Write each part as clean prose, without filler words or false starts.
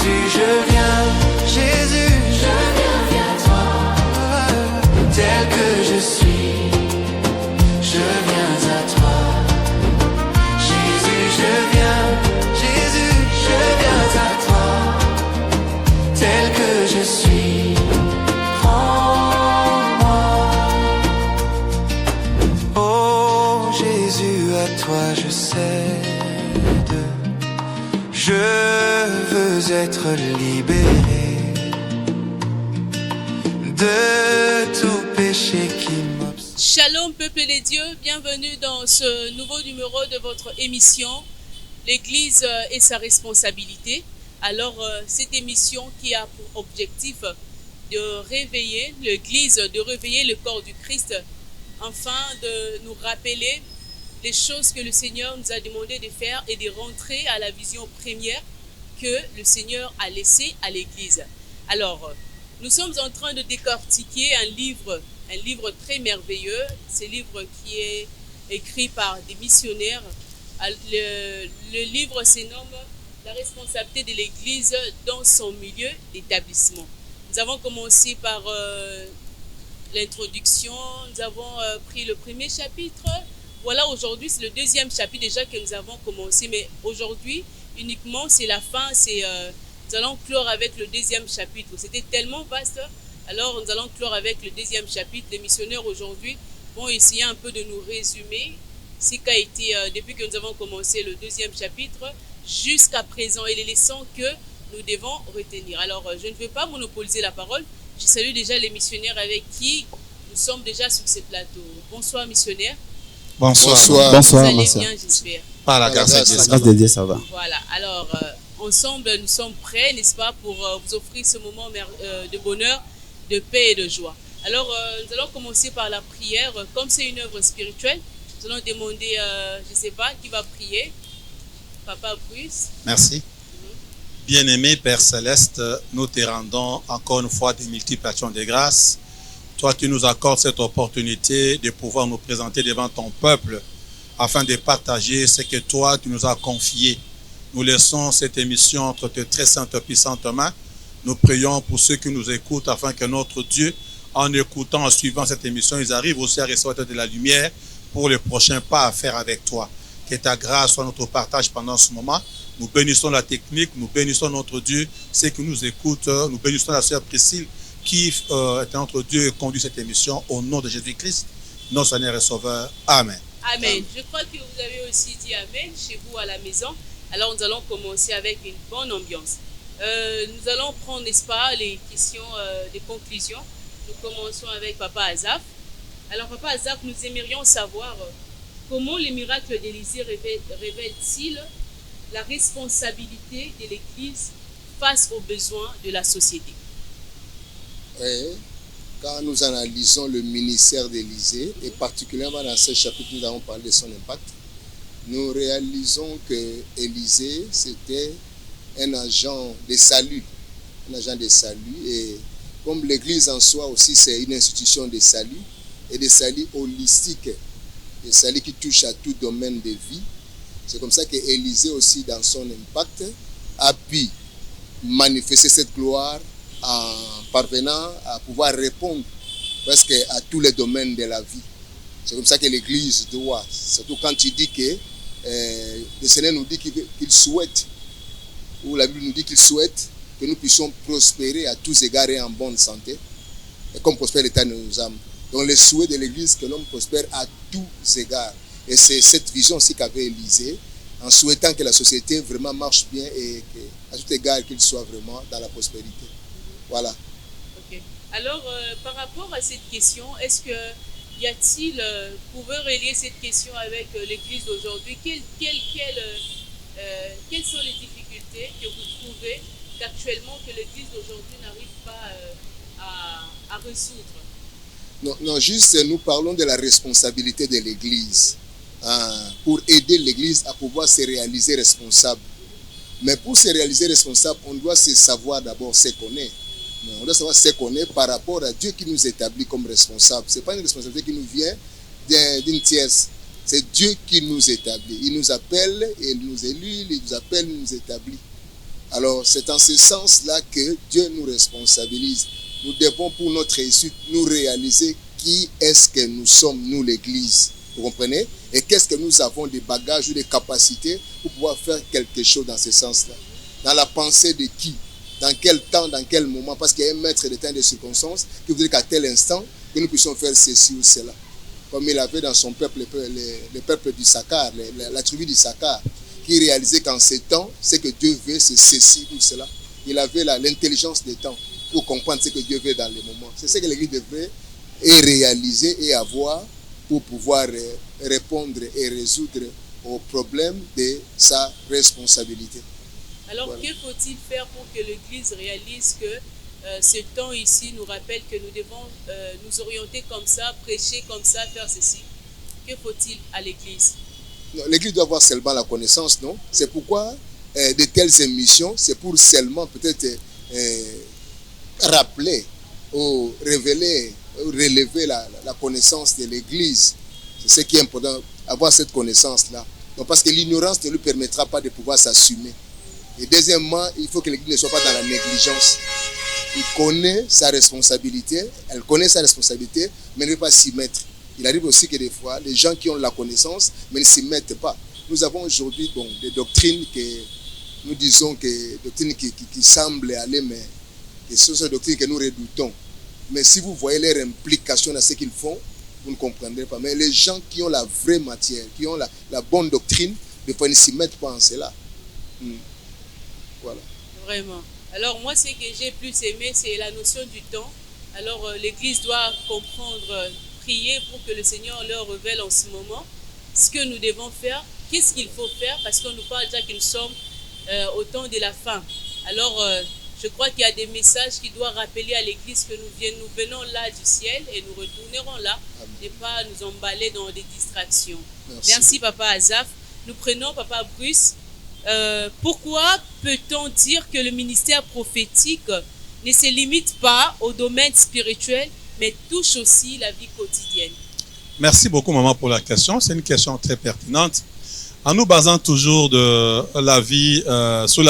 Jésus, je viens vers toi, tel que je suis, je viens à toi. Jésus, je viens à toi, tel que je suis. Prends-moi. Oh Jésus, à toi je cède. Je veux être libéré de tout péché qui m'obsède. Shalom peuple des dieux, bienvenue dans ce nouveau numéro de votre émission L'Église et sa responsabilité. Alors cette émission qui a pour objectif de réveiller l'Église, de réveiller le corps du Christ, afin de nous rappeler les choses que le Seigneur nous a demandé de faire et de rentrer à la vision première que le Seigneur a laissée à l'Église. Alors, nous sommes en train de décortiquer un livre très merveilleux. Ce livre qui est écrit par des missionnaires. Le livre se nomme La responsabilité de l'Église dans son milieu d'établissement. Nous avons commencé par l'introduction, nous avons pris le premier chapitre. Voilà, aujourd'hui, c'est le deuxième chapitre déjà que nous avons commencé, mais aujourd'hui, uniquement, c'est la fin, nous allons clore avec le deuxième chapitre. C'était tellement vaste, alors nous allons clore avec le deuxième chapitre. Les missionnaires aujourd'hui vont essayer un peu de nous résumer ce qu'a été, depuis que nous avons commencé le deuxième chapitre, jusqu'à présent, et les leçons que nous devons retenir. Alors, je ne veux pas monopoliser la parole. Je salue déjà les missionnaires avec qui nous sommes déjà sur ce plateau. Bonsoir, missionnaires. Bonsoir. Vous allez bien, j'espère. Par la grâce de Dieu, ça va. Voilà, alors ensemble, nous sommes prêts, n'est-ce pas, pour vous offrir ce moment de bonheur, de paix et de joie. Alors, nous allons commencer par la prière. Comme c'est une œuvre spirituelle, nous allons demander, je ne sais pas, qui va prier. Papa Bruce. Merci. Bien-aimé Père Céleste, nous te rendons encore une fois des multiples actions de grâce. Toi, tu nous accordes cette opportunité de pouvoir nous présenter devant ton peuple afin de partager ce que toi, tu nous as confié. Nous laissons cette émission entre tes très saintes et puissantes mains. Nous prions pour ceux qui nous écoutent afin que notre Dieu, en écoutant, en suivant cette émission, ils arrivent aussi à recevoir de la lumière pour le prochain pas à faire avec toi. Que ta grâce soit notre partage pendant ce moment. Nous bénissons la technique, nous bénissons notre Dieu, ceux qui nous écoutent, nous bénissons la sœur Priscille qui est notre Dieu et conduit cette émission au nom de Jésus-Christ, notre Seigneur et Sauveur. Amen. Amen. Je crois que vous avez aussi dit Amen chez vous à la maison. Alors nous allons commencer avec une bonne ambiance. Nous allons prendre, n'est-ce pas, les questions de conclusion. Nous commençons avec Papa Azaf. Alors Papa Azaf, nous aimerions savoir comment les miracles d'Élisée révèlent-ils la responsabilité de l'Église face aux besoins de la société. Et quand nous analysons le ministère d'Élisée, et particulièrement dans ce chapitre, nous avons parlé de son impact, nous réalisons que Élisée, c'était un agent de salut. Un agent de salut. Et comme l'Église en soi aussi, c'est une institution de salut, et de salut holistique, de salut qui touche à tout domaine de vie. C'est comme ça qu'Élisée aussi, dans son impact, a pu manifester cette gloire en parvenant à pouvoir répondre presque à tous les domaines de la vie. C'est comme ça que l'Église doit, surtout quand il dit que le Seigneur nous dit qu'il souhaite, ou la Bible nous dit qu'il souhaite que nous puissions prospérer à tous égards et en bonne santé, et comme prospère l'État de nos âmes. Donc le souhait de l'Église, que l'homme prospère à tous égards. Et c'est cette vision aussi qu'avait Élisée, en souhaitant que la société vraiment marche bien et qu'à tout égard qu'il soit vraiment dans la prospérité. Voilà. Ok. Alors, par rapport à cette question, est-ce que y a-t-il, pouvez relier cette question avec l'Église d'aujourd'hui? Quelles sont les difficultés que vous trouvez qu'actuellement que l'Église d'aujourd'hui n'arrive pas à résoudre? Non, juste nous parlons de la responsabilité de l'Église. Pour aider l'Église à pouvoir se réaliser responsable. Mais pour se réaliser responsable, on doit se savoir d'abord ce qu'on est. On doit savoir ce qu'on est par rapport à Dieu qui nous établit comme responsable. Ce n'est pas une responsabilité qui nous vient d'une tierce. C'est Dieu qui nous établit. Il nous appelle et il nous élit, il nous appelle, il nous établit. Alors, c'est en ce sens-là que Dieu nous responsabilise. Nous devons, pour notre réussite, nous réaliser qui est-ce que nous sommes, nous, l'Église. Vous comprenez? Et qu'est-ce que nous avons des bagages ou des capacités pour pouvoir faire quelque chose dans ce sens-là. Dans la pensée de qui? Dans quel temps, dans quel moment? Parce qu'il y a un maître des temps et des circonstances qui voudrait qu'à tel instant, que nous puissions faire ceci ou cela. Comme il avait dans son peuple, le peuple d'Issachar, la tribu d'Issachar, qui réalisait qu'en ces temps, ce que Dieu veut, c'est ceci ou cela. Il avait l'intelligence des temps pour comprendre ce que Dieu veut dans les moments. C'est ce que l'Église devrait réaliser et avoir pour pouvoir répondre et résoudre aux problèmes de sa responsabilité. Alors, voilà. Que faut-il faire pour que l'Église réalise que ce temps ici nous rappelle que nous devons nous orienter comme ça, prêcher comme ça, faire ceci? Que faut-il à l'Église? L'Église doit avoir seulement la connaissance, non? C'est pourquoi de telles émissions, c'est pour seulement peut-être rappeler ou révéler, ou relever la connaissance de l'Église. C'est ce qui est important, avoir cette connaissance-là. Donc, parce que l'ignorance ne lui permettra pas de pouvoir s'assumer. Et deuxièmement, il faut que l'Église ne soit pas dans la négligence. Il connaît sa responsabilité, elle connaît sa responsabilité, mais ne veut pas s'y mettre. Il arrive aussi que des fois, les gens qui ont la connaissance, mais ne s'y mettent pas. Nous avons aujourd'hui des doctrines que nous disons que doctrines qui semblent aller, mais que ce sont des doctrines que nous redoutons. Mais si vous voyez leur implication dans ce qu'ils font, vous ne comprendrez pas. Mais les gens qui ont la vraie matière, qui ont la bonne doctrine, des fois ne s'y mettent pas en cela. Voilà. Vraiment. Alors moi, ce que j'ai plus aimé, c'est la notion du temps. Alors l'Église doit comprendre, prier pour que le Seigneur leur révèle en ce moment ce que nous devons faire, qu'est-ce qu'il faut faire, parce qu'on nous parle déjà que nous sommes au temps de la fin. Alors je crois qu'il y a des messages qui doivent rappeler à l'Église que nous venons là du ciel et nous retournerons là, et pas nous emballer dans des distractions. Merci Papa Azaf. Nous prenons Papa Bruce. Pourquoi peut-on dire que le ministère prophétique ne se limite pas au domaine spirituel, mais touche aussi la vie quotidienne? Merci beaucoup, maman, pour la question. C'est une question très pertinente. En nous basant toujours sur la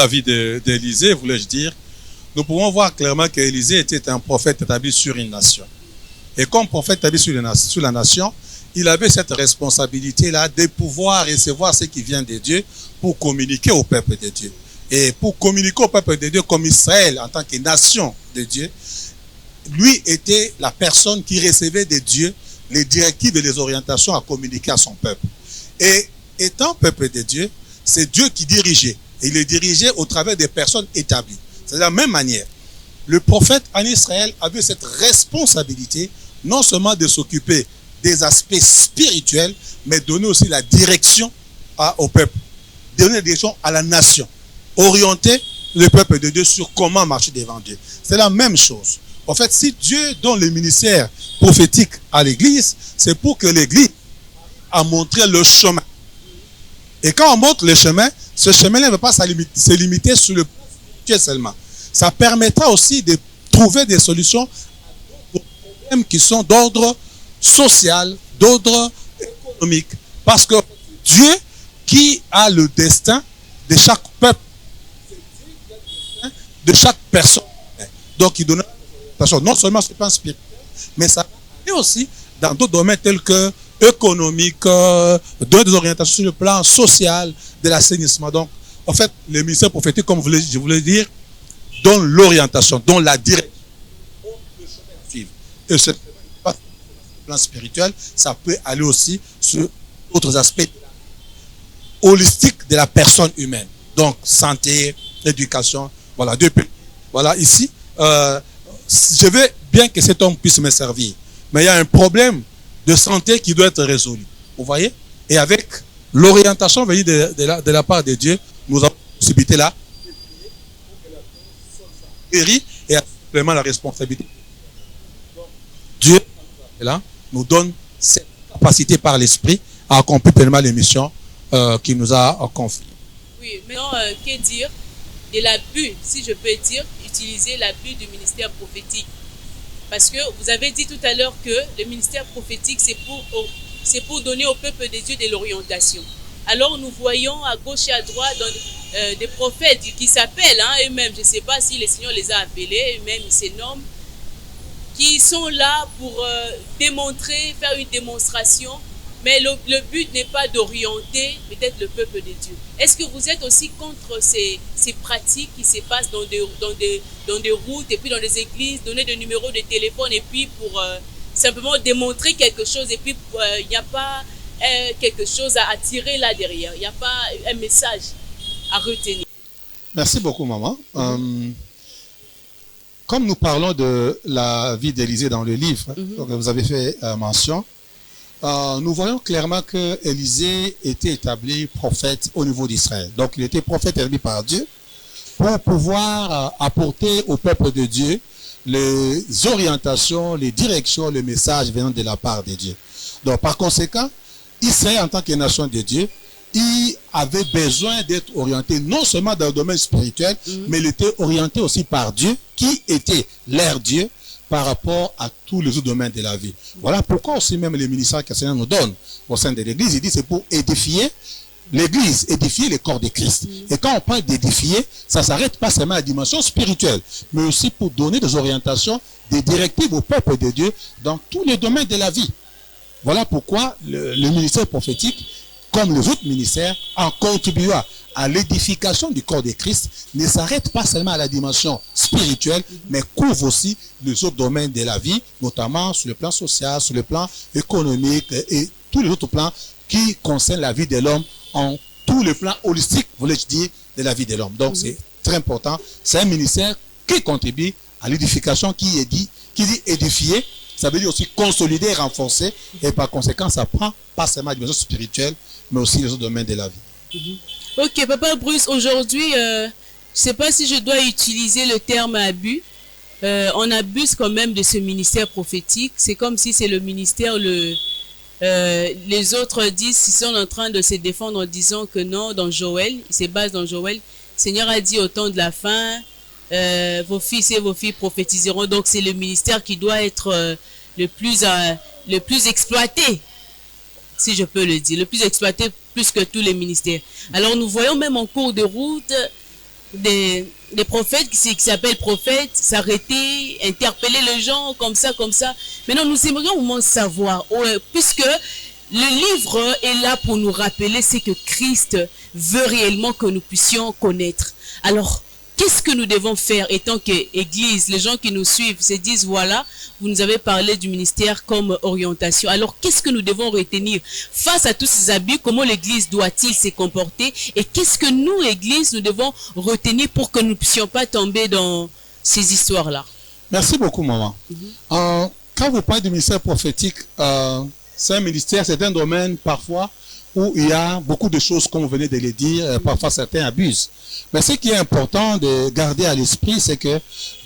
vie d'Élisée, voulais-je dire, nous pouvons voir clairement qu'Élisée était un prophète établi sur une nation. Et comme prophète établi sur la nation, il avait cette responsabilité-là de pouvoir recevoir ce qui vient de Dieu pour communiquer au peuple de Dieu. Et pour communiquer au peuple de Dieu comme Israël en tant que nation de Dieu, lui était la personne qui recevait de Dieu les directives et les orientations à communiquer à son peuple. Et étant peuple de Dieu, c'est Dieu qui dirigeait. Et il le dirigeait au travers des personnes établies. C'est de la même manière. Le prophète en Israël avait cette responsabilité non seulement de s'occuper des aspects spirituels, mais donner aussi la direction au peuple, donner la direction à la nation, orienter le peuple de Dieu sur comment marcher devant Dieu. C'est la même chose. En fait, si Dieu donne le ministère prophétique à l'Église, c'est pour que l'Église a montré le chemin. Et quand on montre le chemin, ce chemin ne va pas se limiter sur le Dieu seulement. Ça permettra aussi de trouver des solutions aux problèmes qui sont d'ordre social, d'ordre économique. Parce que Dieu qui a le destin de chaque peuple, de chaque personne. Donc il donne non seulement sur le plan spirituel, mais ça est aussi dans d'autres domaines tels que économiques, donner des orientations sur le plan social, de l'assainissement. Donc, en fait, le ministère prophétique, comme je voulais dire, donne l'orientation, donne la direction. Et ce plan spirituel, ça peut aller aussi sur d'autres aspects holistiques de la personne humaine. Donc, santé, éducation, voilà, voilà, ici, je veux bien que cet homme puisse me servir, mais il y a un problème de santé qui doit être résolu. Vous voyez? Et avec l'orientation venue de la part de Dieu, nous avons la possibilité là, et simplement la responsabilité. Dieu là, nous donne cette capacité par l'esprit à accomplir pleinement les missions qu'il nous a confiées. Oui, maintenant, que dire de l'abus, si je peux dire, utiliser l'abus du ministère prophétique? Parce que vous avez dit tout à l'heure que le ministère prophétique, c'est pour donner au peuple de Dieu de l'orientation. Alors nous voyons à gauche et à droite des prophètes qui s'appellent eux-mêmes, je ne sais pas si le Seigneur les a appelés, eux-mêmes ils se nomment, qui sont là pour démontrer, faire une démonstration, mais le but n'est pas d'orienter peut-être le peuple de Dieu. Est-ce que vous êtes aussi contre ces pratiques qui se passent dans des routes et puis dans des églises, donner des numéros de téléphone et puis pour simplement démontrer quelque chose et puis il n'y a pas quelque chose à attirer là derrière, il n'y a pas un message à retenir. Merci beaucoup, maman. Comme nous parlons de la vie d'Élisée dans le livre, donc vous avez fait mention, nous voyons clairement que Élisée était établi prophète au niveau d'Israël. Donc il était prophète établi par Dieu pour pouvoir apporter au peuple de Dieu les orientations, les directions, le message venant de la part de Dieu. Donc par conséquent, Israël en tant que nation de Dieu, il avait besoin d'être orienté non seulement dans le domaine spirituel, mais il était orienté aussi par Dieu, qui était leur Dieu, par rapport à tous les autres domaines de la vie. Voilà pourquoi aussi même les ministères que le Seigneur nous donne au sein de l'Église, il dit c'est pour édifier l'Église, édifier le corps de Christ. Et quand on parle d'édifier, ça ne s'arrête pas seulement à la dimension spirituelle, mais aussi pour donner des orientations, des directives au peuple de Dieu dans tous les domaines de la vie. Voilà pourquoi le ministère prophétique, comme les autres ministères, en contribuant à l'édification du corps de Christ, ne s'arrête pas seulement à la dimension spirituelle, mais couvre aussi les autres domaines de la vie, notamment sur le plan social, sur le plan économique et tous les autres plans qui concernent la vie de l'homme en tous les plans holistiques, voulais-je dire, de la vie de l'homme. Donc c'est très important. C'est un ministère qui contribue à l'édification, qui dit édifier, ça veut dire aussi consolider et renforcer, et par conséquent, ça prend pas seulement la dimension spirituelle, mais aussi les autres domaines de la vie. Ok, Papa Bruce, aujourd'hui, je ne sais pas si je dois utiliser le terme abus. On abuse quand même de ce ministère prophétique. C'est comme si c'est le ministère, les autres disent, ils sont en train de se défendre en disant que non, dans Joël, il se base dans Joël, le Seigneur a dit au temps de la fin, vos fils et vos filles prophétiseront. Donc c'est le ministère qui doit être le plus exploité, si je peux le dire, le plus exploité plus que tous les ministères. Alors nous voyons même en cours de route des prophètes qui s'appellent prophètes s'arrêter, interpeller les gens comme ça. Maintenant nous aimerions au moins savoir, puisque le livre est là pour nous rappeler ce que Christ veut réellement que nous puissions connaître. Alors qu'est-ce que nous devons faire étant qu'Église, les gens qui nous suivent se disent, voilà, vous nous avez parlé du ministère comme orientation. Alors, qu'est-ce que nous devons retenir face à tous ces abus? Comment l'Église doit-il se comporter? Et qu'est-ce que nous, Église, nous devons retenir pour que nous ne puissions pas tomber dans ces histoires-là? Merci beaucoup, maman. Quand vous parlez du ministère prophétique, c'est un ministère, c'est un domaine parfois où il y a beaucoup de choses, comme vous venez de le dire, parfois certains abusent. Mais ce qui est important de garder à l'esprit, c'est que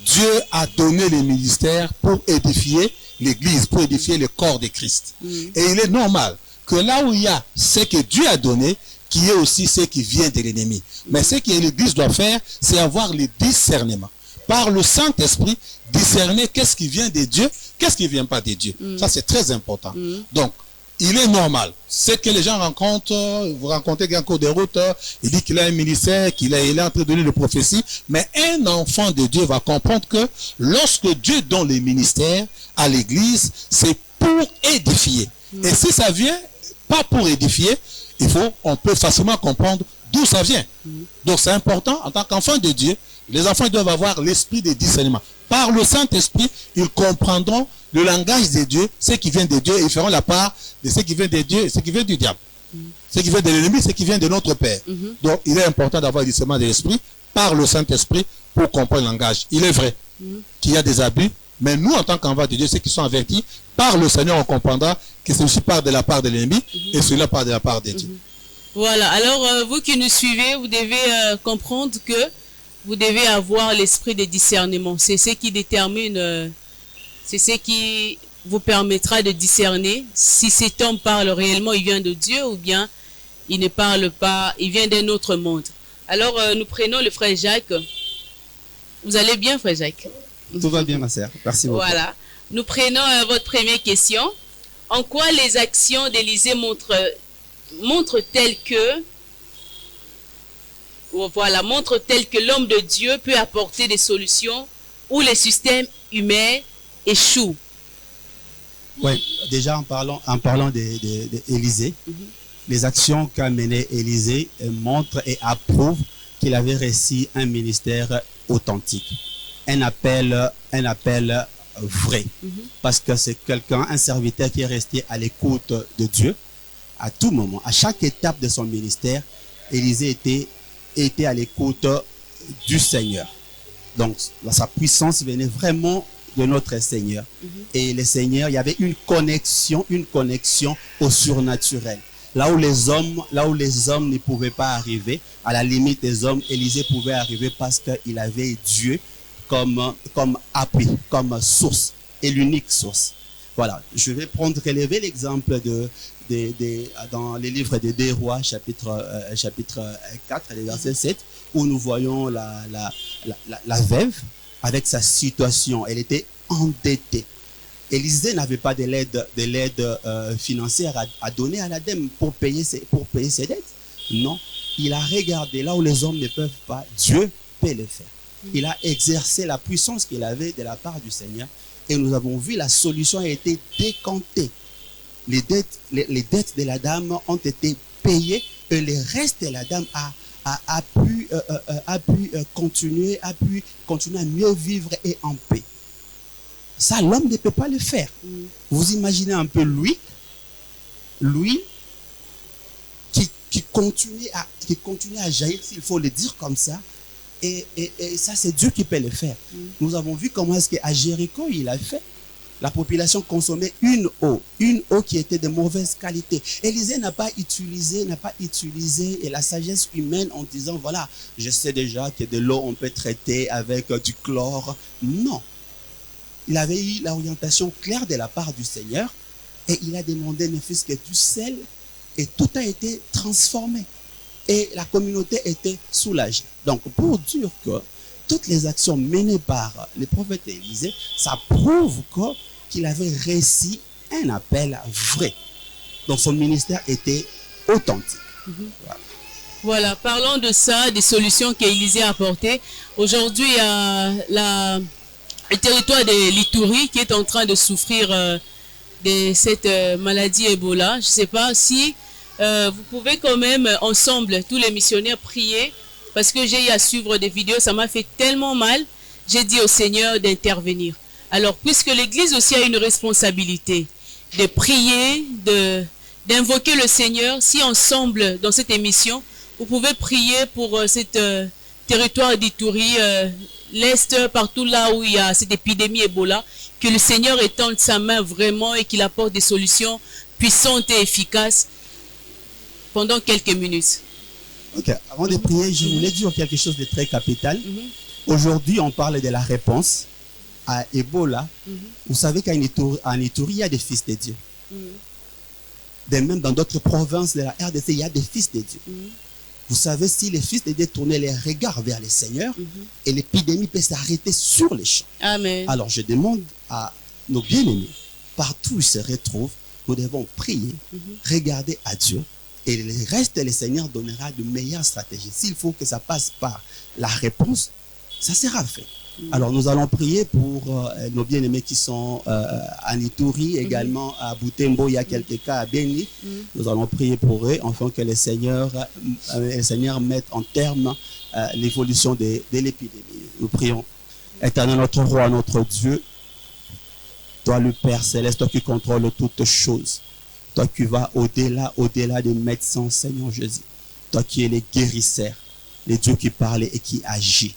Dieu a donné les ministères pour édifier l'Église, pour édifier le corps de Christ. Et il est normal que là où il y a ce que Dieu a donné, qu'il y ait aussi ce qui vient de l'ennemi. Mais ce que l'Église doit faire, c'est avoir le discernement. Par le Saint-Esprit, discerner qu'est-ce qui vient de Dieu, qu'est-ce qui ne vient pas de Dieu. Ça, c'est très important. Donc, il est normal. C'est que les gens rencontrent, vous rencontrez un cours de route, il dit qu'il a un ministère, qu'il est en train de donner de prophétie, mais un enfant de Dieu va comprendre que lorsque Dieu donne les ministères à l'église, c'est pour édifier. Et si ça vient pas pour édifier, on peut facilement comprendre d'où ça vient. Donc c'est important, en tant qu'enfant de Dieu, les enfants doivent avoir l'esprit de discernement. Par le Saint-Esprit, ils comprendront le langage de Dieu, ce qui vient de Dieu, et ils feront la part de ce qui vient de Dieu et ce qui vient du diable. Ce qui vient de l'ennemi, ce qui vient de notre Père. Donc, il est important d'avoir le discernement de l'Esprit par le Saint-Esprit pour comprendre le langage. Il est vrai qu'il y a des abus, mais nous, en tant qu'enfants de Dieu, ceux qui sont avertis, par le Seigneur, on comprendra que ceci part de la part de l'ennemi et cela part de la part de Dieu. Voilà. Alors, vous qui nous suivez, vous devez comprendre que vous devez avoir l'esprit de discernement. C'est ce qui détermine... c'est ce qui vous permettra de discerner si cet homme parle réellement, il vient de Dieu ou bien il ne parle pas, il vient d'un autre monde. Alors, nous prenons le frère Jacques. Vous allez bien, frère Jacques? Tout va bien, ma sœur. Merci beaucoup. Voilà. Nous prenons votre première question. En quoi les actions d'Élisée montrent-elles que voilà, montre tel que l'homme de Dieu peut apporter des solutions où les systèmes humains échouent. Oui, déjà en parlant d'Élysée, les actions qu'a mené Élysée montrent et approuvent qu'il avait réussi un ministère authentique, un appel vrai, parce que c'est un serviteur qui est resté à l'écoute de Dieu à tout moment, à chaque étape de son ministère. Élysée était à l'écoute du Seigneur. Donc sa puissance venait vraiment de notre Seigneur. Et le Seigneur, il y avait une connexion au surnaturel. Là où les hommes ne pouvaient pas arriver, à la limite des hommes, Élysée pouvait arriver parce qu'il avait Dieu comme appui, comme source, et l'unique source. Voilà, je vais relever l'exemple dans les livres des Rois, chapitre 4, verset 7, où nous voyons la veuve avec sa situation. Elle était endettée. Élysée n'avait pas de l'aide financière à donner à l'ADEME pour payer ses dettes. Non, il a regardé là où les hommes ne peuvent pas, Dieu peut le faire. Il a exercé la puissance qu'il avait de la part du Seigneur, et nous avons vu la solution a été décomptée. Les dettes de la dame ont été payées, et le reste de la dame a pu continuer à mieux vivre et en paix. Ça, l'homme ne peut pas le faire. Vous imaginez un peu lui qui continue à jaillir, s'il faut le dire comme ça. Et ça, c'est Dieu qui peut le faire. Nous avons vu comment est-ce qu'à Jéricho, il a fait. La population consommait une eau qui était de mauvaise qualité. Élysée n'a pas utilisé la sagesse humaine en disant, voilà, je sais déjà que de l'eau, on peut traiter avec du chlore. Non. Il avait eu l'orientation claire de la part du Seigneur, et il a demandé ne fût-ce que du sel, et tout a été transformé. Et la communauté était soulagée. Donc, pour dire que toutes les actions menées par le prophète Élysée, ça prouve qu'il avait réussi un appel vrai. Donc, son ministère était authentique. Voilà, parlons de ça, des solutions qu'Élysée a apportées. Aujourd'hui, le territoire de l'Ituri qui est en train de souffrir de cette maladie Ebola. Je ne sais pas si vous pouvez quand même ensemble, tous les missionnaires, prier, parce que j'ai eu à suivre des vidéos, ça m'a fait tellement mal. J'ai dit au Seigneur d'intervenir. Alors, puisque l'Église aussi a une responsabilité de prier, d'invoquer le Seigneur, si ensemble, dans cette émission, vous pouvez prier pour cet territoire d'Ituri, l'Est, partout là où il y a cette épidémie Ebola, que le Seigneur étende sa main vraiment et qu'il apporte des solutions puissantes et efficaces pendant quelques minutes. Ok, avant de prier, je voulais dire quelque chose de très capital. Aujourd'hui, on parle de la réponse à Ebola. Vous savez qu'en Ituri, il y a des fils de Dieu. De même, dans d'autres provinces de la RDC, il y a des fils de Dieu. Vous savez, si les fils de Dieu tournaient les regards vers le Seigneur, et l'épidémie peut s'arrêter sur les champs. Amen. Alors, je demande à nos bien-aimés, partout où ils se retrouvent, nous devons prier, regarder à Dieu, et le reste, le Seigneur donnera de meilleures stratégies. S'il faut que ça passe par la réponse, ça sera fait. Alors, nous allons prier pour nos bien-aimés qui sont à Ituri, également à Butembo, il y a quelques cas à Beni. Nous allons prier pour eux, afin que le Seigneur mette en terme l'évolution de l'épidémie. Nous prions. Éternel notre roi, notre Dieu, toi le Père céleste, toi qui contrôles toutes choses, toi qui vas au-delà des médecins, Seigneur Jésus, toi qui es le guérisseur, le Dieu qui parle et qui agit.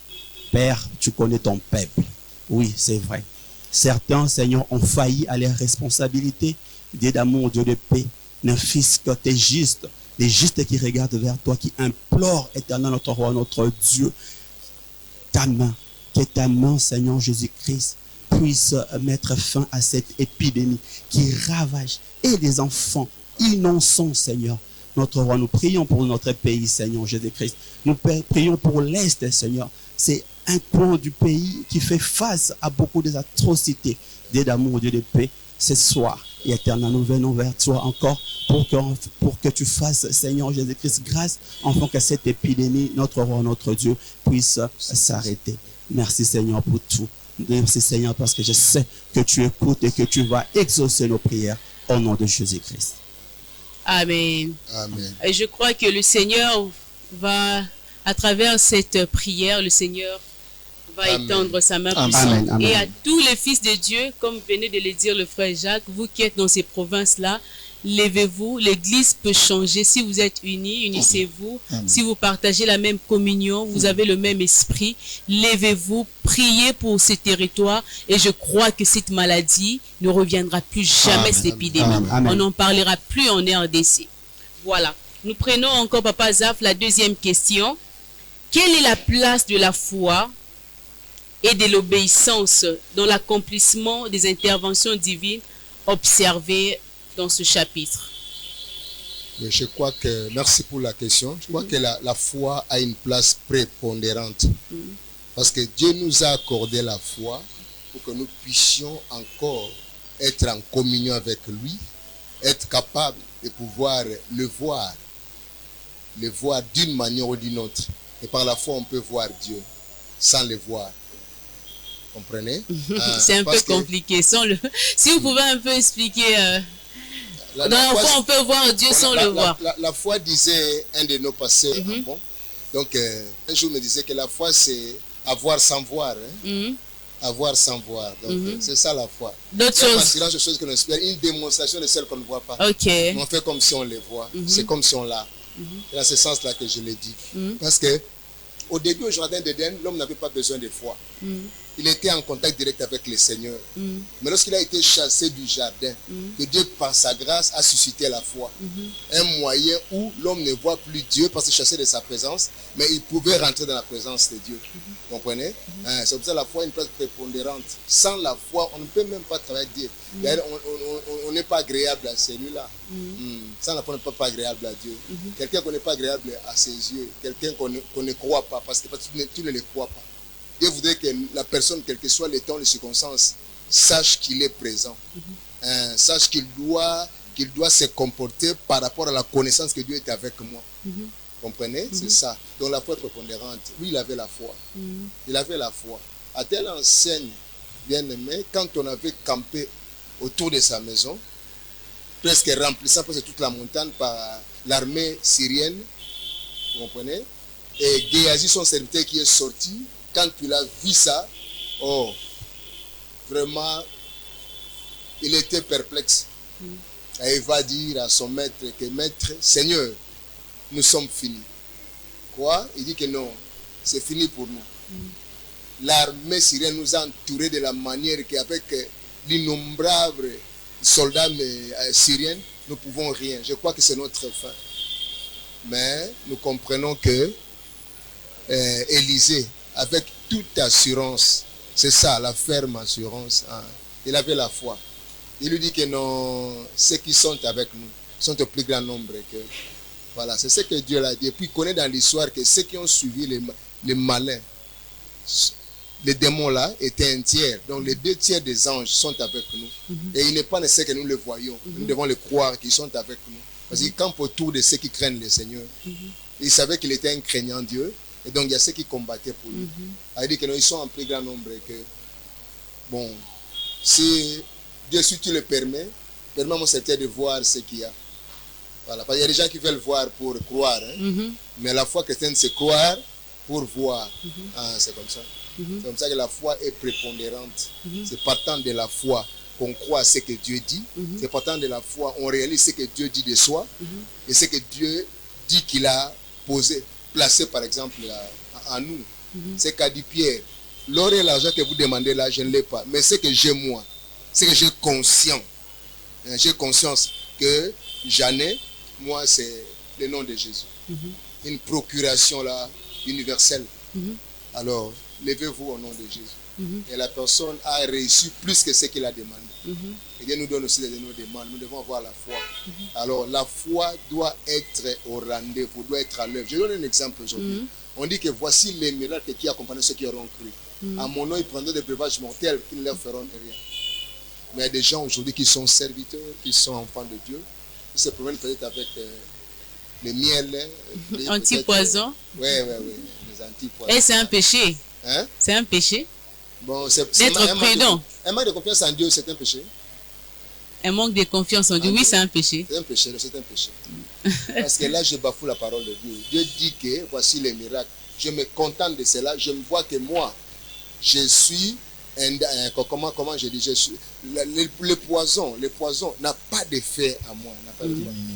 Père, tu connais ton peuple. Oui, c'est vrai. Certains, Seigneur, ont failli à leurs responsabilités. Dieu d'amour, Dieu de paix. Ne fils que tes justes, les justes qui regardent vers toi, qui implorent, éternel notre roi, notre Dieu, ta main, que ta main, Seigneur Jésus-Christ, puisse mettre fin à cette épidémie qui ravage et des enfants innocents, Seigneur. Notre roi, nous prions pour notre pays, Seigneur Jésus-Christ. Nous prions pour l'Est, Seigneur. C'est un coin du pays qui fait face à beaucoup d'atrocités. Dieu d'amour, Dieu de paix, ce soir, Et éternel, nous venons vers toi encore pour que tu fasses, Seigneur Jésus-Christ, grâce, afin que cette épidémie, notre roi, notre Dieu, puisse s'arrêter. Merci Seigneur pour tout. Merci Seigneur parce que je sais que tu écoutes et que tu vas exaucer nos prières au nom de Jésus-Christ. Amen. Amen. Et je crois que le Seigneur va, à travers cette prière, le Seigneur va Amen. étendre sa main Amen. puissante. Amen. Amen. Et à tous les fils de Dieu, comme venait de le dire le frère Jacques, vous qui êtes dans ces provinces-là, levez-vous, l'Église peut changer. Si vous êtes unis, unissez-vous. Amen. Si vous partagez la même communion, vous avez le même esprit, levez-vous, priez pour ces territoires et je crois que cette maladie ne reviendra plus jamais, Amen. cette épidémie. Amen. On n'en parlera plus en RDC. Voilà. Nous prenons encore, Papa Zaf, la deuxième question. Quelle est la place de la foi et de l'obéissance dans l'accomplissement des interventions divines observées dans ce chapitre? Mais je crois que, merci pour la question, je crois que la foi a une place prépondérante. Parce que Dieu nous a accordé la foi pour que nous puissions encore être en communion avec lui, être capable de pouvoir le voir d'une manière ou d'une autre. Et par la foi, on peut voir Dieu sans le voir. Comprenez? C'est un peu Parce que compliqué. Si vous pouvez un peu expliquer. Dans la foi, on peut voir Dieu sans le voir. La foi, disait un de nos passés. Bon. Donc, un jour, me disait que la foi, c'est avoir sans voir. Hein? Avoir sans voir. Donc, c'est ça la foi. D'autres C'est une choses. assurance de choses que l'on espère, une démonstration de celles qu'on ne voit pas. Ok. Mais on fait comme si on les voit. C'est comme si on l'a. C'est dans ce sens-là que je l'ai dit. Parce que au début, au jardin d'Éden, l'homme n'avait pas besoin de foi. Il était en contact direct avec le Seigneur. Mais lorsqu'il a été chassé du jardin, que Dieu, par sa grâce, a suscité la foi. Un moyen où l'homme ne voit plus Dieu parce qu'il est chassé de sa présence, mais il pouvait rentrer dans la présence de Dieu. Vous comprenez? C'est pour ça que la foi est une place prépondérante. Sans la foi, on ne peut même pas travailler avec Dieu. D'ailleurs, on n'est pas agréable à celui-là. Sans la foi, on n'est pas agréable à Dieu. Quelqu'un qu'on n'est pas agréable à ses yeux, quelqu'un qu'on ne croit pas, parce que tu ne le crois pas. Dieu voudrait que la personne, quel que soit le temps, les circonstances, sache qu'il est présent. Sache qu'il doit se comporter par rapport à la connaissance que Dieu est avec moi. Comprenez? C'est ça. Donc la foi est prépondérante. Lui, il avait la foi. Il avait la foi. À telle enseigne, bien aimé, quand on avait campé autour de sa maison, presque remplissant presque toute la montagne par l'armée syrienne, vous comprenez? Et Géasi, son serviteur qui est sorti, quand il a vu ça, oh, vraiment, il était perplexe. Et il va dire à son maître que, maître, Seigneur, nous sommes finis. Quoi? Il dit que non, c'est fini pour nous. L'armée syrienne nous a entourés de la manière qu'avec l'innombrable soldats syriens, nous ne pouvons rien. Je crois que c'est notre fin. Mais nous comprenons que Élisée, avec toute assurance, c'est ça, la ferme assurance, il avait la foi. Il lui dit que non, ceux qui sont avec nous sont au plus grand nombre que... Voilà, c'est ce que Dieu l'a dit. Et puis il connaît dans l'histoire que ceux qui ont suivi les malins, les démons là, étaient un tiers. Donc les 2 tiers des anges sont avec nous. Et il n'est pas nécessaire que nous les voyons. Nous devons les croire qu'ils sont avec nous. Parce qu'ils campent autour de ceux qui craignent le Seigneur. Il savait qu'il était un craignant Dieu. Et donc il y a ceux qui combattaient pour lui. Il dit que non, ils sont en plus grand nombre et que, bon, si Dieu, si tu le permets, permets à mon serviteur de voir ce qu'il y a. Voilà, parce qu'il y a des gens qui veulent voir pour croire, hein? Mais la foi chrétienne, c'est croire pour voir. C'est comme ça. C'est comme ça que la foi est prépondérante. C'est partant de la foi qu'on croit à ce que Dieu dit. C'est partant de la foi on réalise ce que Dieu dit de soi et ce que Dieu dit qu'il a placé par exemple en nous. C'est qu'a dit Pierre, l'or et l'argent que vous demandez là, je ne l'ai pas. Mais ce que j'ai moi, c'est que j'ai conscience. J'ai conscience que j'en ai. Moi, c'est le nom de Jésus. Une procuration là, universelle. Alors, levez-vous au nom de Jésus. Et la personne a réussi plus que ce qu'il a demandé. Et Dieu nous donne aussi des nos demandes. Nous devons avoir la foi. Alors, la foi doit être au rendez-vous, doit être à l'œuvre. Je donne un exemple aujourd'hui. On dit que voici les miracles qui accompagnent ceux qui auront cru. À mon nom, ils prendront des breuvages mortels qui ne leur feront rien. Mais il y a des gens aujourd'hui qui sont serviteurs, qui sont enfants de Dieu, qui se promènent peut-être avec les miels. Anti-poison. Oui, les anti-poisons. Et c'est un péché. Hein? C'est un péché. Bon, c'est d'être prudent. Un manque de confiance en Dieu, c'est un péché. Un manque de confiance en Dieu, oui, c'est un péché. C'est un péché, c'est un péché. Parce que là, je bafoue la parole de Dieu. Dieu dit que voici les miracles. Je me contente de cela. Je me vois que moi, je suis comment je dis, le poison n'a pas d'effet à moi.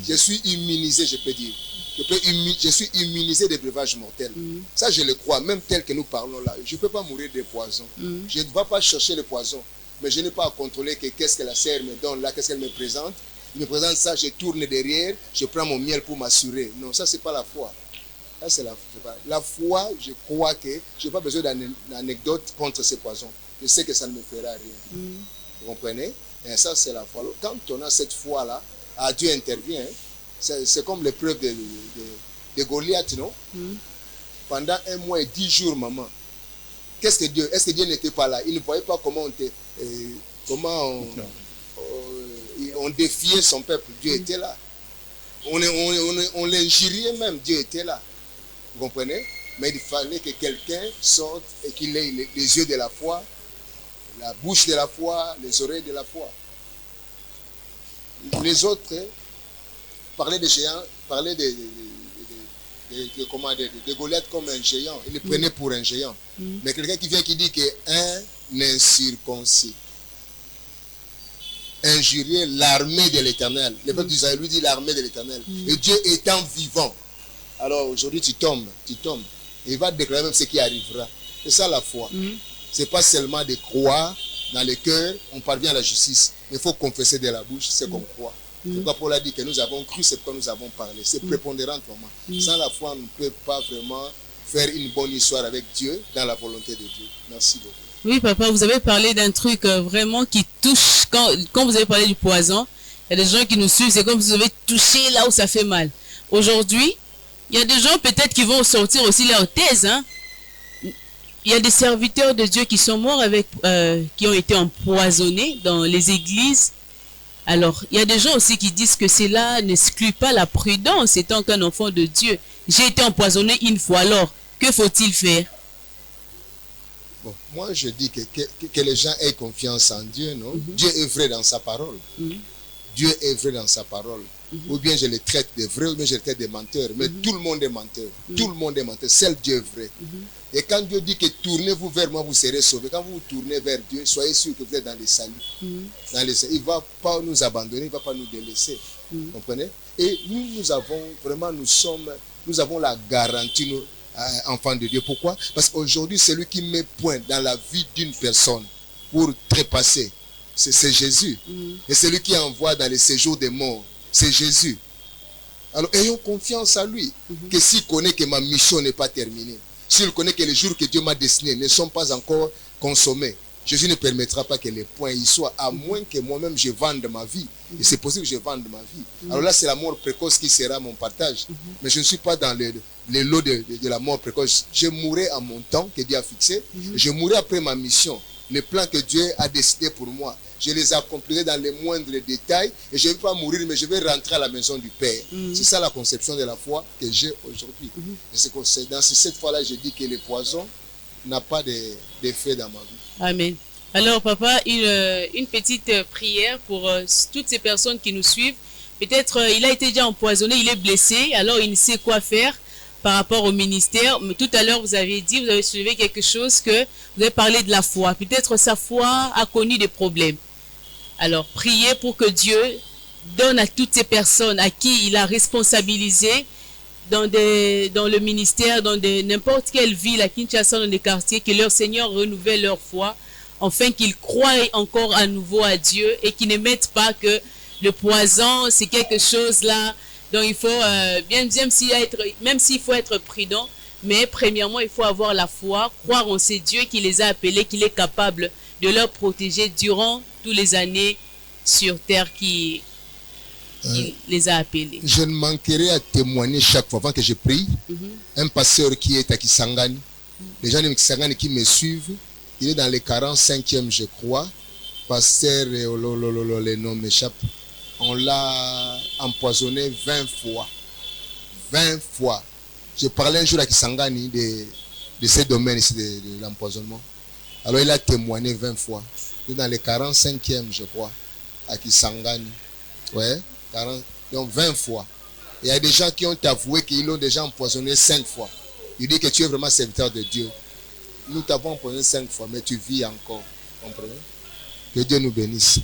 Je suis immunisé, je peux dire. Je suis immunisé des breuvages mortels. Ça, je le crois, même tel que nous parlons là. Je ne peux pas mourir de poison. Je ne vais pas chercher le poison. Mais je n'ai pas à contrôler qu'est-ce que la serre me donne là, qu'est-ce qu'elle me présente. Il me présente ça, je tourne derrière, je prends mon miel pour m'assurer. Non, ça, ce n'est pas la foi. Ça, c'est la foi, je crois que je n'ai pas besoin d'anecdote contre ces poisons. Je sais que ça ne me fera rien. Vous comprenez? Et ça, c'est la foi. Quand on a cette foi-là, Dieu intervient. Hein. C'est comme l'épreuve de Goliath, non? Pendant 1 mois et 10 jours, maman. Est-ce que Dieu n'était pas là? Il ne voyait pas comment on défiait son peuple. Dieu était là. On l'injuriait même. Dieu était là. Vous comprenez? Mais il fallait que quelqu'un sorte et qu'il ait les yeux de la foi, la bouche de la foi, les oreilles de la foi. Les autres parlaient des géants, parlaient de Goliath comme un géant. Ils le prenaient pour un géant. Mais quelqu'un qui vient qui dit qu'un incirconcis injuriait l'armée de l'Éternel. Le peuple d'Israël lui dit l'armée de l'Éternel. Et Dieu étant vivant. Alors aujourd'hui tu tombes. Et il va déclarer même ce qui arrivera. C'est ça la foi. Ce n'est pas seulement de croire dans le cœur, on parvient à la justice. Mais il faut confesser de la bouche ce qu'on croit. C'est pourquoi Paul a dit que nous avons cru, c'est pourquoi nous avons parlé. C'est prépondérant vraiment. Sans la foi, on ne peut pas vraiment faire une bonne histoire avec Dieu dans la volonté de Dieu. Merci beaucoup. Oui, papa, vous avez parlé d'un truc vraiment qui touche. Quand vous avez parlé du poison, il y a des gens qui nous suivent, c'est comme si vous avez touché là où ça fait mal. Aujourd'hui, il y a des gens peut-être qui vont sortir aussi leur thèse. Hein? Il y a des serviteurs de Dieu qui sont morts qui ont été empoisonnés dans les églises. Alors, il y a des gens aussi qui disent que cela n'exclut pas la prudence étant qu'un enfant de Dieu. J'ai été empoisonné une fois, alors, que faut-il faire? Bon, moi, je dis que les gens aient confiance en Dieu, non? Dieu est vrai dans sa parole. Dieu est vrai dans sa parole. Ou bien je les traite de vrais, ou bien je les traite de menteurs. Mais tout le monde est menteur. Tout le monde est menteur. Seul Dieu est vrai. Et quand Dieu dit que tournez-vous vers moi, vous serez sauvés. Quand vous vous tournez vers Dieu, soyez sûr que vous êtes dans les saluts. Il ne va pas nous abandonner, il ne va pas nous délaisser. Vous comprenez? Et nous avons la garantie, nous, enfants de Dieu. Pourquoi? Parce qu'aujourd'hui, celui qui met point dans la vie d'une personne pour trépasser, c'est Jésus. Et celui qui envoie dans les séjours des morts, c'est Jésus. Alors, ayons confiance en lui. Que s'il connaît que ma mission n'est pas terminée, s'il connaît que les jours que Dieu m'a destinés ne sont pas encore consommés, Jésus ne permettra pas que les points y soient, à moins que moi-même je vende ma vie. Et c'est possible que je vende ma vie. Alors là, c'est la mort précoce qui sera mon partage. Mais je ne suis pas dans le lot de la mort précoce. Je mourrai à mon temps que Dieu a fixé. Je mourrai après ma mission. Les plans que Dieu a décidés pour moi, je les accomplirai dans les moindres détails. Et je ne vais pas mourir, mais je vais rentrer à la maison du Père. C'est ça la conception de la foi que j'ai aujourd'hui. Et dans cette foi-là, je dis que le poison n'a pas d'effet dans ma vie. Amen. Alors, papa, une petite prière pour toutes ces personnes qui nous suivent. Peut-être il a été déjà empoisonné, il est blessé, alors il ne sait quoi faire par rapport au ministère. Mais tout à l'heure, vous avez soulevé quelque chose que vous avez parlé de la foi. Peut-être sa foi a connu des problèmes. Alors, priez pour que Dieu donne à toutes ces personnes à qui il a responsabilisé dans le ministère, dans n'importe quelle ville à Kinshasa, dans des quartiers, que leur Seigneur renouvelle leur foi, afin qu'ils croient encore à nouveau à Dieu et qu'ils ne mettent pas que le poison, c'est quelque chose là dont il faut, même s'il faut être prudent, mais premièrement, il faut avoir la foi, croire en ces dieux qui les a appelés, qu'il est capable de leur protéger durant toutes les années sur terre qui les a appelés. Je ne manquerai à témoigner chaque fois avant que je prie. Un pasteur qui est à Kisangani, les gens de Kisangani qui me suivent, il est dans les 45e, je crois. pasteur, les noms m'échappent, on l'a empoisonné 20 fois. 20 fois. J'ai parlé un jour à Kisangani de ces domaines ici de l'empoisonnement. Alors il a témoigné 20 fois. Dans les 45e, je crois, à Kisangani. Ouais, 40, donc 20 fois. Il y a des gens qui ont avoué qu'ils l'ont déjà empoisonné 5 fois. Il dit que tu es vraiment serviteur de Dieu. Nous t'avons empoisonné 5 fois, mais tu vis encore. Comprenez? Que Dieu nous bénisse.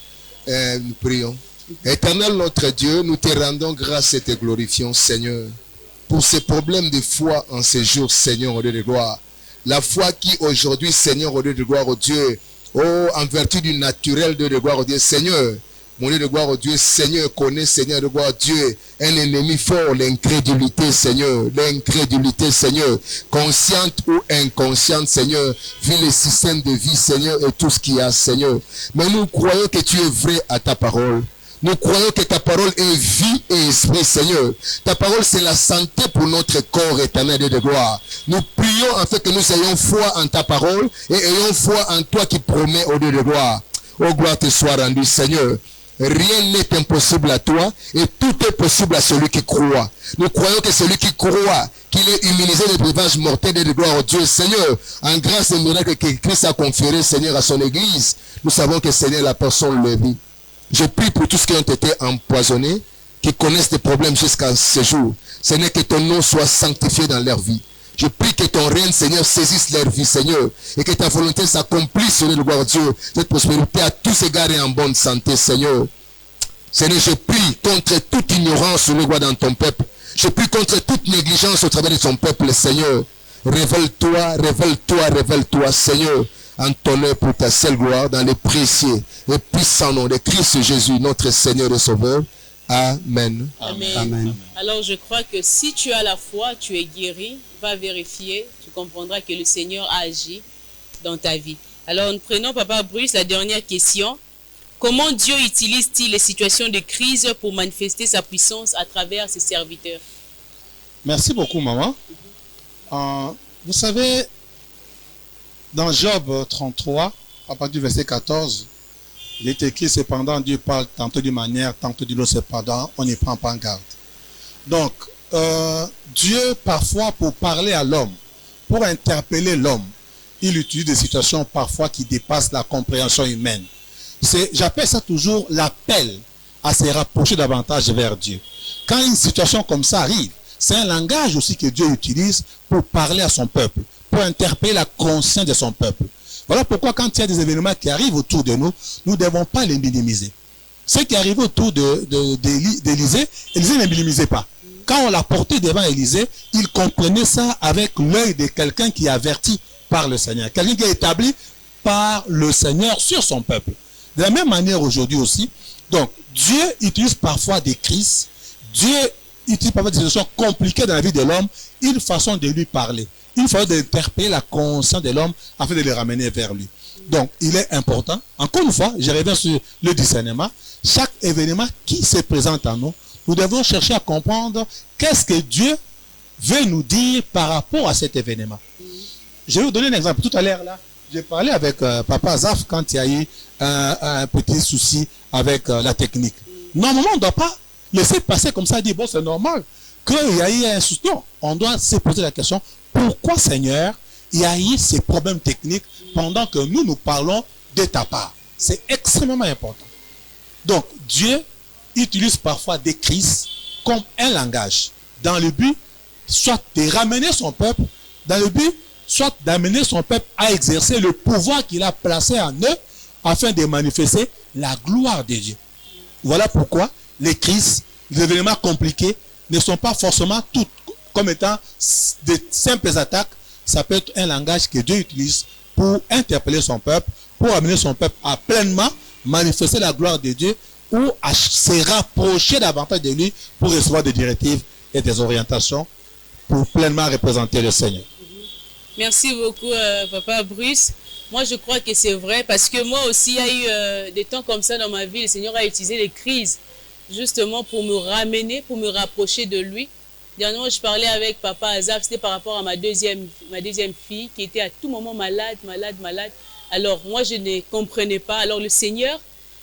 Nous prions. Éternel notre Dieu, nous te rendons grâce et te glorifions, Seigneur, pour ces problèmes de foi en ces jours, Seigneur, au Dieu de gloire. La foi qui aujourd'hui, Seigneur, au Dieu de gloire, au Dieu, oh, en vertu du naturel Dieu de gloire, au Dieu, Seigneur, mon Dieu de gloire, au Dieu, Seigneur, connaît, Seigneur de gloire, Dieu, un ennemi fort, l'incrédulité, Seigneur, consciente ou inconsciente, Seigneur, vu le système de vie, Seigneur, et tout ce qu'il y a, Seigneur. Mais nous croyons que tu es vrai à ta parole. Nous croyons que ta parole est vie et esprit, Seigneur. Ta parole, c'est la santé pour notre corps éternel, Dieu de gloire. Nous prions en fait que nous ayons foi en ta parole et ayons foi en toi qui promets, au Dieu de gloire. Oh, gloire te soit rendue, Seigneur. Rien n'est impossible à toi et tout est possible à celui qui croit. Nous croyons que celui qui croit, qu'il est immunisé des breuvages mortels de gloire au Dieu, Seigneur, en grâce et miracle que Christ a conféré, Seigneur, à son Église. Nous savons que, Seigneur, la personne le vit. Je prie pour tous ceux qui ont été empoisonnés, qui connaissent des problèmes jusqu'à ce jour. Seigneur, que ton nom soit sanctifié dans leur vie. Je prie que ton règne, Seigneur, saisisse leur vie, Seigneur, et que ta volonté s'accomplisse, Seigneur, de gloire Dieu, cette prospérité à tous égards et en bonne santé, Seigneur. Seigneur, je prie contre toute ignorance, Seigneur, dans ton peuple. Je prie contre toute négligence au travers de ton peuple, Seigneur. Révèle-toi, révèle-toi, révèle-toi, Seigneur, en ton œuvre pour ta seule gloire, dans les précieux et puissants noms de Christ Jésus, notre Seigneur et Sauveur. Amen. Amen. Amen. Alors je crois que si tu as la foi, tu es guéri, va vérifier, tu comprendras que le Seigneur a agi dans ta vie. Alors nous prenons Papa Bruce la dernière question. Comment Dieu utilise-t-il les situations de crise pour manifester sa puissance à travers ses serviteurs? Merci beaucoup, maman. Vous savez, dans Job 33, à partir du verset 14, il est écrit, cependant, Dieu parle tantôt d'une manière, tantôt d'une autre, cependant, on n'y prend pas en garde. Donc, Dieu, parfois, pour parler à l'homme, pour interpeller l'homme, il utilise des situations parfois qui dépassent la compréhension humaine. J'appelle ça toujours l'appel à se rapprocher davantage vers Dieu. Quand une situation comme ça arrive, c'est un langage aussi que Dieu utilise pour parler à son peuple, pour interpeller la conscience de son peuple. Voilà pourquoi quand il y a des événements qui arrivent autour de nous, nous ne devons pas les minimiser. Ce qui arrive autour d'Élisée, Élisée ne minimisait pas. Quand on l'a porté devant Élisée, il comprenait ça avec l'œil de quelqu'un qui est averti par le Seigneur. Quelqu'un qui est établi par le Seigneur sur son peuple. De la même manière aujourd'hui aussi, donc Dieu utilise parfois des crises, Dieu utilise parfois des situations compliquées dans la vie de l'homme, une façon de lui parler. Il faut d'interpeller la conscience de l'homme afin de le ramener vers lui. Donc, il est important, encore une fois, je reviens sur le discernement, chaque événement qui se présente à nous, nous devons chercher à comprendre qu'est-ce que Dieu veut nous dire par rapport à cet événement. Je vais vous donner un exemple. Tout à l'heure, là, j'ai parlé avec Papa Zaf quand il y a eu un petit souci avec la technique. Normalement, on ne doit pas laisser passer comme ça, dire, bon, c'est normal qu'il y a eu un souci. Non, on doit se poser la question, pourquoi, Seigneur, il y a eu ces problèmes techniques pendant que nous parlons de ta part? C'est extrêmement important. Donc, Dieu utilise parfois des crises comme un langage, dans le but, soit de ramener son peuple, dans le but, soit d'amener son peuple à exercer le pouvoir qu'il a placé en eux, afin de manifester la gloire de Dieu. Voilà pourquoi les crises, les événements compliqués, ne sont pas forcément toutes comme étant de simples attaques. Ça peut être un langage que Dieu utilise pour interpeller son peuple, pour amener son peuple à pleinement manifester la gloire de Dieu ou à se rapprocher davantage de lui pour recevoir des directives et des orientations pour pleinement représenter le Seigneur. Merci beaucoup, Papa Bruce. Moi, je crois que c'est vrai parce que moi aussi, il y a eu des temps comme ça dans ma vie. Le Seigneur a utilisé les crises justement pour me ramener, pour me rapprocher de lui. Dernièrement, je parlais avec Papa Azaf, c'était par rapport à ma deuxième fille qui était à tout moment malade. Alors moi, je ne comprenais pas. Alors le Seigneur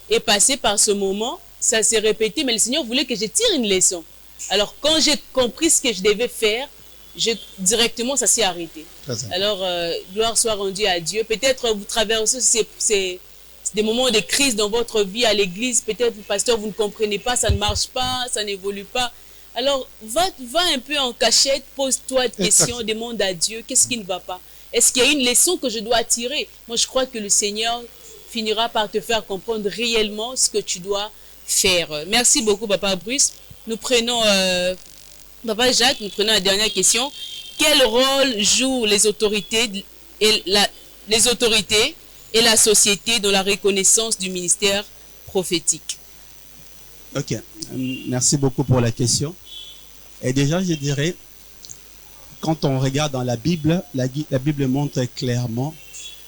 est passé par ce moment, ça s'est répété, mais le Seigneur voulait que je tire une leçon. Alors quand j'ai compris ce que je devais faire, directement ça s'est arrêté. Alors gloire soit rendue à Dieu. Peut-être vous traversez des moments de crise dans votre vie à l'église. Peut-être, pasteur, vous ne comprenez pas, ça ne marche pas, ça n'évolue pas. Alors va un peu en cachette, pose-toi des questions, demande à Dieu, qu'est-ce qui ne va pas? Est-ce qu'il y a une leçon que je dois tirer? Moi, je crois que le Seigneur finira par te faire comprendre réellement ce que tu dois faire. Merci beaucoup, Papa Bruce. Nous prenons, Papa Jacques, nous prenons la dernière question. Quel rôle jouent les autorités et la société dans la reconnaissance du ministère prophétique? Ok, merci beaucoup pour la question. Et déjà, je dirais, quand on regarde dans la Bible montre clairement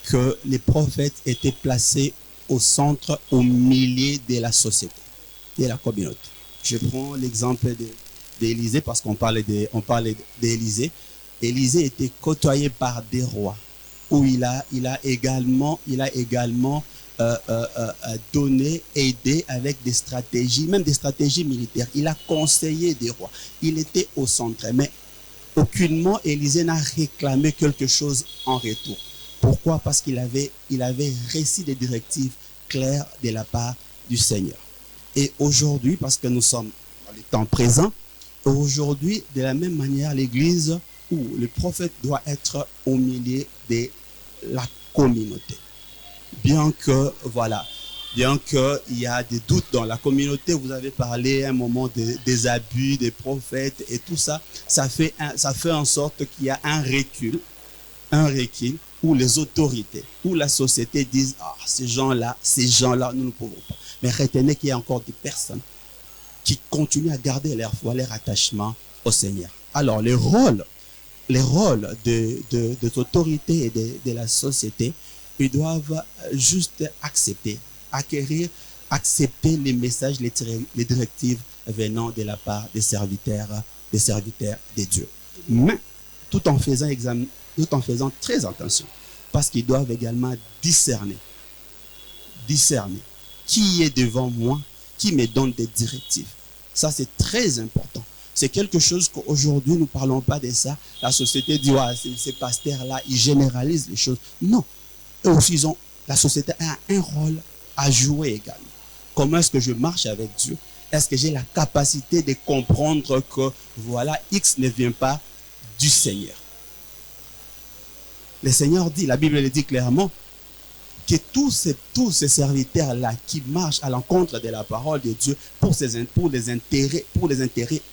que les prophètes étaient placés au centre, au milieu de la société, de la communauté. Je prends l'exemple d'Élisée parce qu'on parlait d'Élisée. Élisée était côtoyé par des rois, où il a également donné, aidé avec des stratégies, même des stratégies militaires. Il a conseillé des rois. Il était au centre. Mais aucunement, Élisée n'a réclamé quelque chose en retour. Pourquoi? Parce qu'il avait reçu des directives claires de la part du Seigneur. Et aujourd'hui, parce que nous sommes dans les temps présents, aujourd'hui, de la même manière, l'Église où le prophète doit être au milieu de la communauté. Bien qu'il y a des doutes dans la communauté, vous avez parlé à un moment des abus des prophètes et tout ça, ça fait en sorte qu'il y a un recul où les autorités, où la société disent « ces gens-là, nous ne pouvons pas ». Mais retenez qu'il y a encore des personnes qui continuent à garder leur foi, leur attachement au Seigneur. Alors, les rôles des autorités et de la société, ils doivent juste accepter les messages, les directives venant de la part des serviteurs de Dieu. Mais tout en faisant très attention, parce qu'ils doivent également discerner qui est devant moi, qui me donne des directives. Ça, c'est très important. C'est quelque chose qu'aujourd'hui, nous ne parlons pas de ça. La société dit, ces pasteurs-là, ils généralisent les choses. Non. Eux aussi, la société a un rôle à jouer également. Comment est-ce que je marche avec Dieu? Est-ce que j'ai la capacité de comprendre que, X ne vient pas du Seigneur? Le Seigneur dit, la Bible le dit clairement, que tous ces serviteurs-là qui marchent à l'encontre de la parole de Dieu pour les intérêts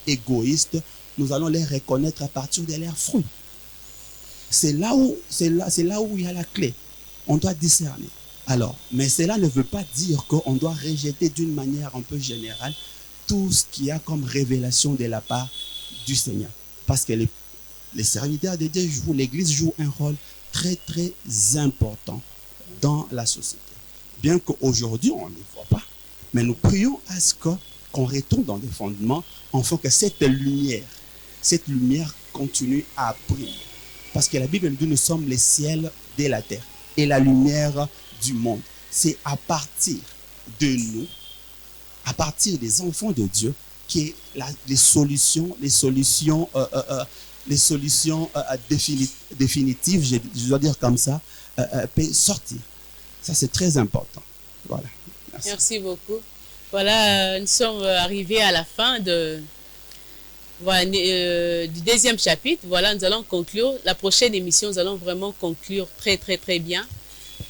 égoïstes, nous allons les reconnaître à partir de leurs fruits. C'est là où il y a la clé. On doit discerner. Alors, mais cela ne veut pas dire qu'on doit rejeter d'une manière un peu générale tout ce qu'il y a comme révélation de la part du Seigneur. Parce que les serviteurs de Dieu l'Église joue un rôle très très important dans la société. Bien qu'aujourd'hui, on ne le voit pas. Mais nous prions à ce qu'on retourne dans des fondements, afin que cette lumière continue à briller. Parce que la Bible nous dit, nous sommes les ciels de la terre et la lumière du monde. C'est à partir de nous, à partir des enfants de Dieu, que les solutions définitives, je dois dire comme ça, peut sortir. Ça, c'est très important. Voilà. Merci beaucoup. Voilà, nous sommes arrivés à la fin du deuxième chapitre. Voilà, nous allons conclure. La prochaine émission, nous allons vraiment conclure très, très, très bien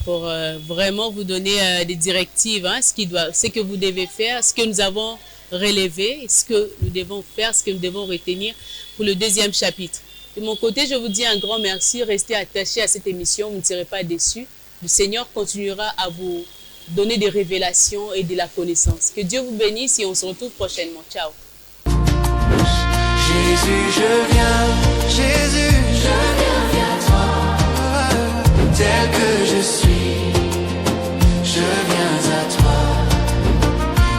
pour vraiment vous donner des directives, ce que vous devez faire, ce que nous avons relevé, ce que nous devons faire, ce que nous devons retenir pour le deuxième chapitre. De mon côté, je vous dis un grand merci. Restez attachés à cette émission, vous ne serez pas déçus. Le Seigneur continuera à vous donner des révélations et de la connaissance. Que Dieu vous bénisse et on se retrouve prochainement. Ciao. Jésus, je viens. Jésus, je viens vers toi. Tel que je suis, je viens à toi.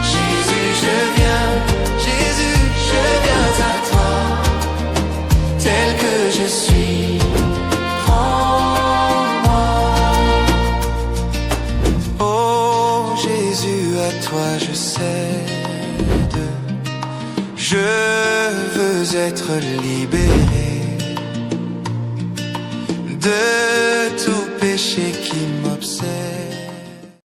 Jésus, je viens. Jésus, je viens à toi. Tel que je suis, prends-moi. être libéré.